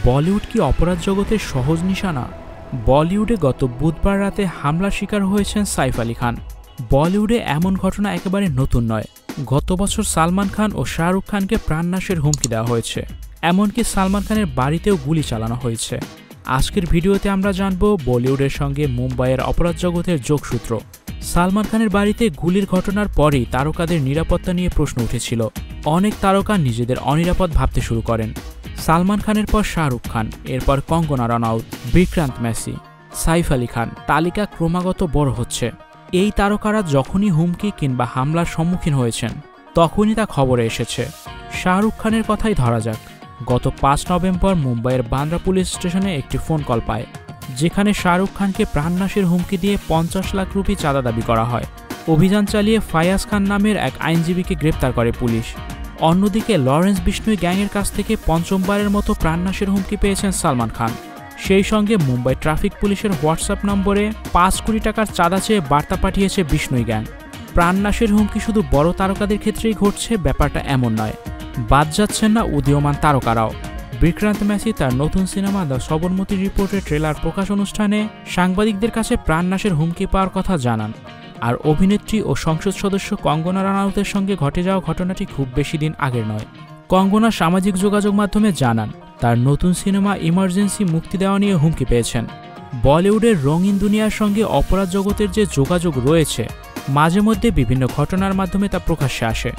বলিউড কি অপরাধ জগতের সহজ নিশানা? বলিউডে গত বুধবার রাতে হামলার শিকার হয়েছেন সাইফ আলী খান। বলিউডে এমন ঘটনা একেবারে নতুন নয়। গত বছর সালমান খান ও শাহরুখ খানকে প্রাণনাশের হুমকি দেওয়া হয়েছে, এমনকি সালমান খানের বাড়িতেও গুলি চালানো হয়েছে। আজকের ভিডিওতে আমরা জানব বলিউডের সঙ্গে মুম্বাইয়ের অপরাধ জগতের যোগসূত্র। সালমান খানের বাড়িতে গুলির ঘটনার পরেই তারকাদের নিরাপত্তা নিয়ে প্রশ্ন উঠেছিল। অনেক তারকা নিজেদের অনিরাপদ ভাবতে শুরু করেন। সালমান খানের পর শাহরুখ খান, এরপর কঙ্গনা রানাউত, বিক্রান্ত মেসি, সাইফ আলী খান, তালিকা ক্রমাগত বড় হচ্ছে। এই তারকারা যখনই হুমকি কিংবা হামলার সম্মুখীন হয়েছেন তখনই তা খবরে এসেছে। শাহরুখ খানের কথাই ধরা যাক। গত ৫ নভেম্বর মুম্বাইয়ের বান্দ্রা পুলিশ স্টেশনে একটি ফোন কল পায়, যেখানে শাহরুখ খানকে প্রাণনাশের হুমকি দিয়ে ৫০ লাখ রুপি চাঁদা দাবি করা হয়। অভিযান চালিয়ে ফায়াজ খান নামের এক আইনজীবীকে গ্রেপ্তার করে পুলিশ। অন্যদিকে লরেন্স বিষ্ণুই গ্যাংয়ের কাছ থেকে পঞ্চমবারের মতো প্রাণনাশের হুমকি পেয়েছেন সালমান খান। সেই সঙ্গে মুম্বাই ট্রাফিক পুলিশের হোয়াটসঅ্যাপ নম্বরে ৫ কোটি টাকার চাঁদা চেয়ে বার্তা পাঠিয়েছে বিষ্ণুই গ্যাং। প্রাণনাশের হুমকি শুধু বড় তারকাদের ক্ষেত্রেই ঘটছে, ব্যাপারটা এমন নয়। বাদ যাচ্ছেন না উদীয়মান তারকারাও। বিক্রান্ত মেসি তার নতুন সিনেমা দ্য সবরমতী রিপোর্টের ট্রেলার প্রকাশ অনুষ্ঠানে সাংবাদিকদের কাছে প্রাণনাশের হুমকি পাওয়ার কথা জানান। আর অভিনেত্রী ও সংসদ সদস্য কঙ্গনা রানাউতের সঙ্গে ঘটে যাওয়া ঘটনাটি খুব বেশি দিন আগের নয়। কঙ্গনা সামাজিক যোগাযোগ মাধ্যমে জানান তার নতুন সিনেমা ইমার্জেন্সি মুক্তি দেওয়া নিয়ে হুমকি পেয়েছেন। বলিউডের রঙিন দুনিয়ার সঙ্গে অপরাধ জগতের যে যোগাযোগ রয়েছে, মাঝে মধ্যে বিভিন্ন ঘটনার মাধ্যমে তা প্রকাশ্যে আসে।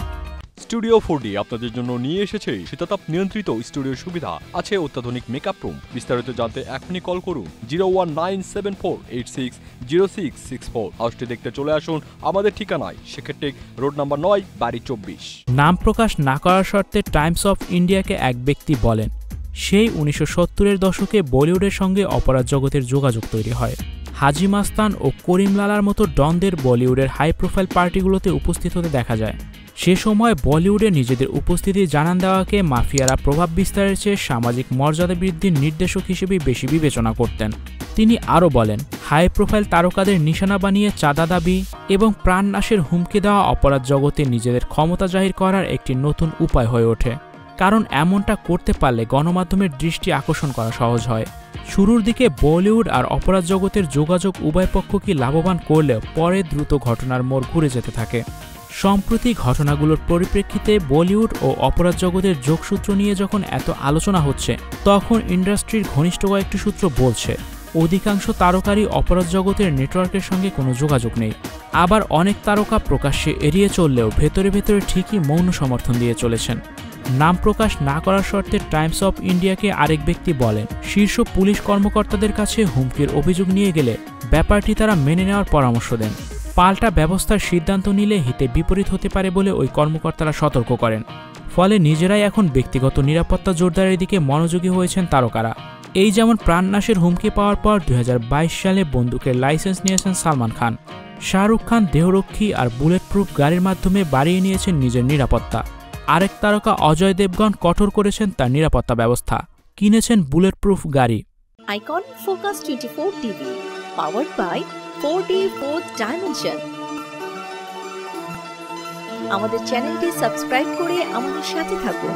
স্টুডিও 4D আপনাদের জন্য নিয়ে এসেছে শীতাতাপ নিয়ন্ত্রিত স্টুডিও সুবিধা, আছে অত্যাধুনিক মেকআপ রুম। বিস্তারিত জানতে এখনই কল করুন 01974860664। হাউসটি দেখতে চলে আসুন আমাদের ঠিকানায়, সেক্ষেত্রে রোড নাম্বার 9, বাড়ি 24। নাম প্রকাশ না করার শর্তে টাইমস অফ ইন্ডিয়াকে এক ব্যক্তি বলেন, সেই 1970-এর দশকে বলিউডের সঙ্গে অপরাধ জগতের যোগাযোগ তৈরি হয়। হাজি মাস্তান ও করিম লালার মতো ডনদের বলিউডের হাই প্রোফাইল পার্টিগুলোতে উপস্থিত হতে দেখা যায়। সে সময় বলিউডে নিজেদের উপস্থিতি জানান দেওয়াকে মাফিয়ারা প্রভাব বিস্তারের চেয়ে সামাজিক মর্যাদা বৃদ্ধির নির্দেশক হিসেবেই বেশি বিবেচনা করতেন। তিনি আরও বলেন, হাই প্রোফাইল তারকাদের নিশানা বানিয়ে চাঁদা দাবি এবং প্রাণনাশের হুমকি দেওয়া অপরাধ জগতে নিজেদের ক্ষমতা জাহির করার একটি নতুন উপায় হয়ে ওঠে। কারণ এমনটা করতে পারলে গণমাধ্যমের দৃষ্টি আকর্ষণ করা সহজ হয়। শুরুর দিকে বলিউড আর অপরাধ জগতের যোগাযোগ উভয় পক্ষকে লাভবান করলেও পরে দ্রুত ঘটনার মোড় ঘুরে যেতে থাকে। সম্প্রতি ঘটনাগুলোর পরিপ্রেক্ষিতে বলিউড ও অপরাধ জগতের যোগসূত্র নিয়ে যখন এত আলোচনা হচ্ছে, তখন ইন্ডাস্ট্রির ঘনিষ্ঠ কয়েকটি সূত্র বলছে অধিকাংশ তারকারই অপরাধ জগতের নেটওয়ার্কের সঙ্গে কোনো যোগাযোগ নেই। আবার অনেক তারকা প্রকাশ্যে এড়িয়ে চললেও ভেতরে ভেতরে ঠিকই মৌন সমর্থন দিয়ে চলেছেন। নাম প্রকাশ না করার শর্তে টাইমস অফ ইন্ডিয়াকে আরেক ব্যক্তি বলেন, শীর্ষ পুলিশ কর্মকর্তাদের কাছে হুমকির অভিযোগ নিয়ে গেলে ব্যাপারটি তারা মেনে নেওয়ার পরামর্শ দেন। পাল্টা ব্যবস্থার সিদ্ধান্ত নিলে হিতে বিপরীত হতে পারে বলে ওই কর্মকর্তারা সতর্ক করেন। ফলে নিজেরাই এখন ব্যক্তিগত নিরাপত্তা জোরদারের দিকে মনোযোগী হয়েছেন তারকারা। এই যেমন প্রাণনাশের হুমকি পাওয়ার পর 2022 সালে বন্দুকের লাইসেন্স নিয়েছেন সালমান খান। শাহরুখ খান দেহরক্ষী আর বুলেট প্রুফ গাড়ির মাধ্যমে বাড়িয়ে নিয়েছেন নিজের নিরাপত্তা। আরেক তারকা অজয় দেবগন কঠোর করেছেন তার নিরাপত্তা ব্যবস্থা, কিনেছেন বুলেট প্রুফ গাড়ি। Icon focus 24 TV, powered by 4D Fourth Dimension। আমাদের চ্যানেলটি সাবস্ক্রাইব করে আমাদের সাথে থাকুন।